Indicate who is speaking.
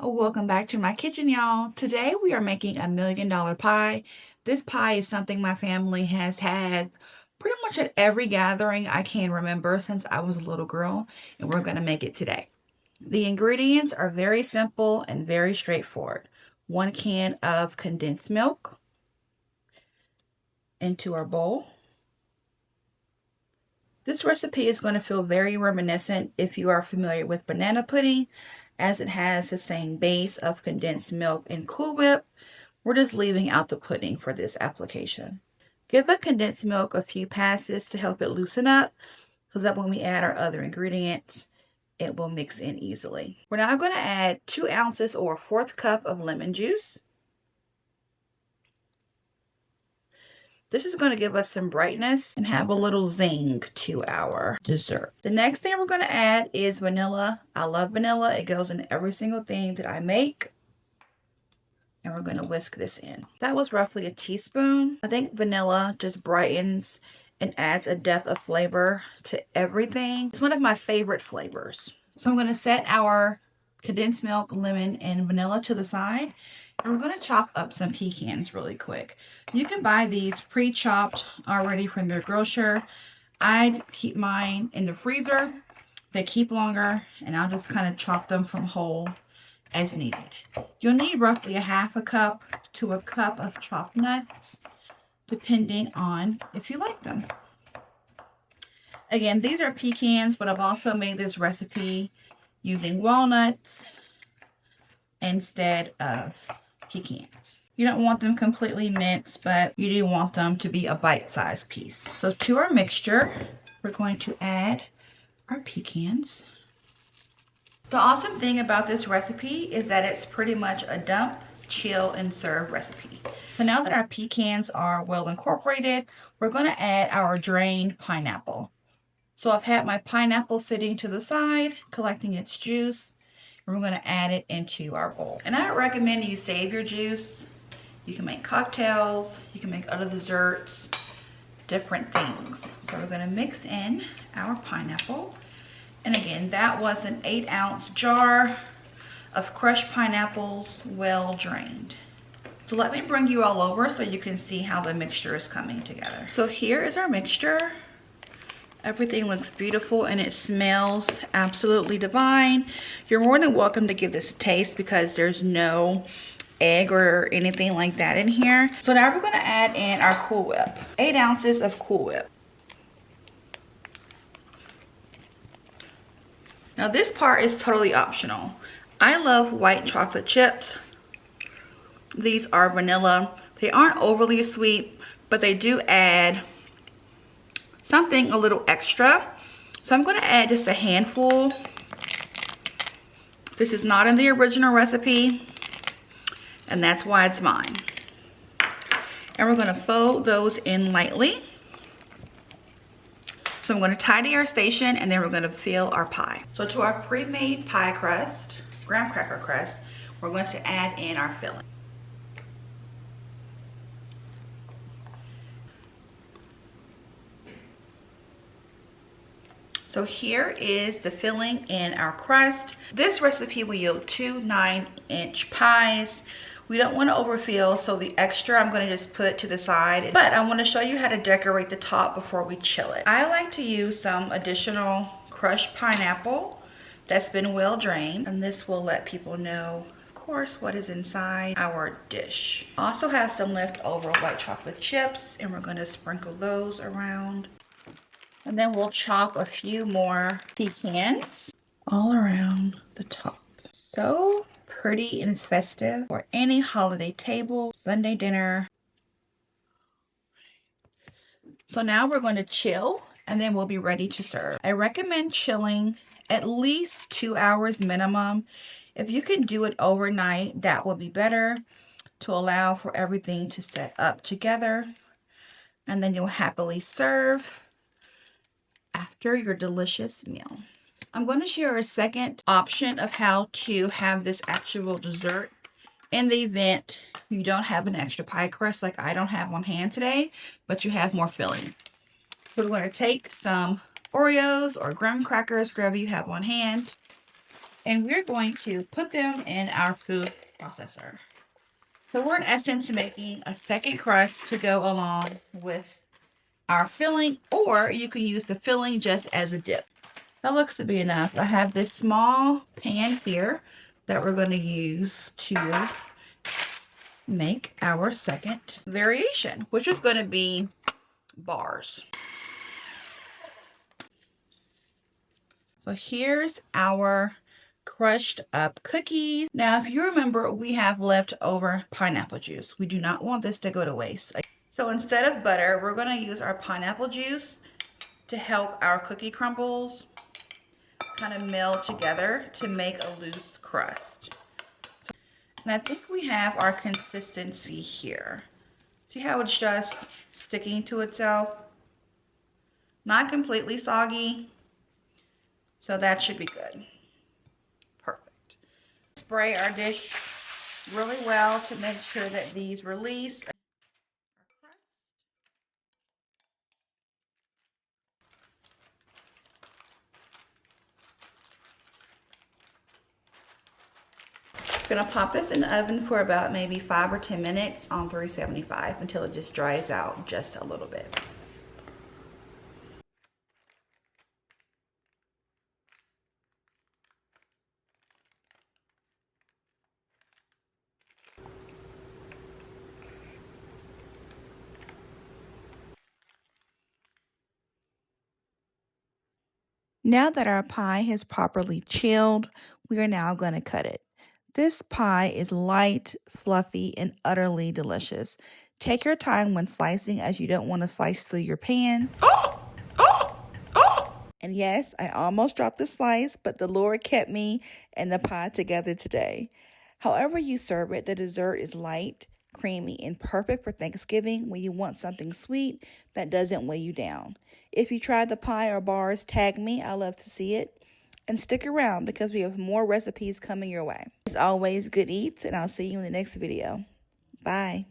Speaker 1: Oh, welcome back to my kitchen, y'all. Today we are making $1 million pie. This pie is something my family has had pretty much at every gathering I can remember since I was a little girl, and we're going to make it today. The ingredients are very simple and very straightforward. 1 can of condensed milk into our bowl. This recipe is going to feel very reminiscent if you are familiar with banana pudding, as it has the same base of condensed milk and Cool Whip. We're just leaving out the pudding for this application. Give the condensed milk a few passes to help it loosen up so that when we add our other ingredients, it will mix in easily. We're now going to add 2 ounces or 1/4 cup of lemon juice. This is going to give us some brightness and have a little zing to our dessert. The next thing we're going to add is vanilla. I love vanilla. It goes in every single thing that I make. And we're going to whisk this in. That was roughly a teaspoon. I think vanilla just brightens and adds a depth of flavor to everything. It's one of my favorite flavors. So I'm going to set our condensed milk, lemon, and vanilla to the side. And we're going to chop up some pecans really quick. You can buy these pre-chopped already from your grocer. I keep mine in the freezer. They keep longer, and I'll just kind of chop them from whole as needed. You'll need roughly a 1/2 cup to a cup of chopped nuts, depending on if you like them. Again, these are pecans, but I've also made this recipe using walnuts instead of pecans. You don't want them completely minced, but you do want them to be a bite-sized piece. So to our mixture, we're going to add our pecans. The awesome thing about this recipe is that it's pretty much a dump, chill, and serve recipe. So now that our pecans are well incorporated, we're going to add our drained pineapple. So I've had my pineapple sitting to the side, collecting its juice. We're going to add it into our bowl. And I recommend you save your juice. You can make cocktails, you can make other desserts, different things. So we're going to mix in our pineapple. And again, that was an 8-ounce jar of crushed pineapples, well drained. So let me bring you all over so you can see how the mixture is coming together. So here is our mixture. Everything looks beautiful and it smells absolutely divine. You're more than welcome to give this a taste because there's no egg or anything like that in here. So now we're going to add in our Cool Whip. 8 ounces of Cool Whip. Now this part is totally optional. I love white chocolate chips. These are vanilla. They aren't overly sweet, but they do add something a little extra. So I'm going to add just a handful. This is not in the original recipe, and that's why it's mine. And we're going to fold those in lightly. So I'm going to tidy our station and then we're going to fill our pie. So to our pre-made pie crust, graham cracker crust, we're going to add in our filling. So here is the filling in our crust. This recipe will yield 2 9-inch pies. We don't want to overfill, so the extra I'm going to just put it to the side. But I want to show you how to decorate the top before we chill it. I like to use some additional crushed pineapple that's been well drained, and this will let people know, of course, what is inside our dish. I also have some leftover white chocolate chips, and we're going to sprinkle those around. And then we'll chop a few more pecans all around the top. So pretty and festive for any holiday table, Sunday dinner. So now we're going to chill and then we'll be ready to serve. I recommend chilling at least 2 hours minimum. If you can do it overnight, that will be better to allow for everything to set up together. And then you'll happily serve after your delicious meal. I'm going to share a second option of how to have this actual dessert in the event you don't have an extra pie crust like I don't have on hand today, but you have more filling. So we're going to take some Oreos or graham crackers, whatever you have on hand. And we're going to put them in our food processor. So we're in essence making a second crust to go along with our filling, or you can use the filling just as a dip. That looks to be enough. I have this small pan here that we're going to use to make our second variation, which is going to be bars. So here's our crushed up cookies. Now, if you remember, we have leftover pineapple juice. We do not want this to go to waste. So instead of butter, we're going to use our pineapple juice to help our cookie crumbles kind of meld together to make a loose crust. And I think we have our consistency here. See how it's just sticking to itself? Not completely soggy, so that should be good. Perfect. Spray our dish really well to make sure that these release. I'm gonna pop this in the oven for about maybe 5 or 10 minutes on 375 until it just dries out just a little bit. Now that our pie has properly chilled, we are now going to cut it. This pie is light, fluffy, and utterly delicious. Take your time when slicing as you don't want to slice through your pan. And yes, I almost dropped the slice, but the Lord kept me and the pie together today. However you serve it, the dessert is light, creamy, and perfect for Thanksgiving when you want something sweet that doesn't weigh you down. If you tried the pie or bars, tag me. I love to see it. And stick around because we have more recipes coming your way. As always, good eats, and I'll see you in the next video. Bye.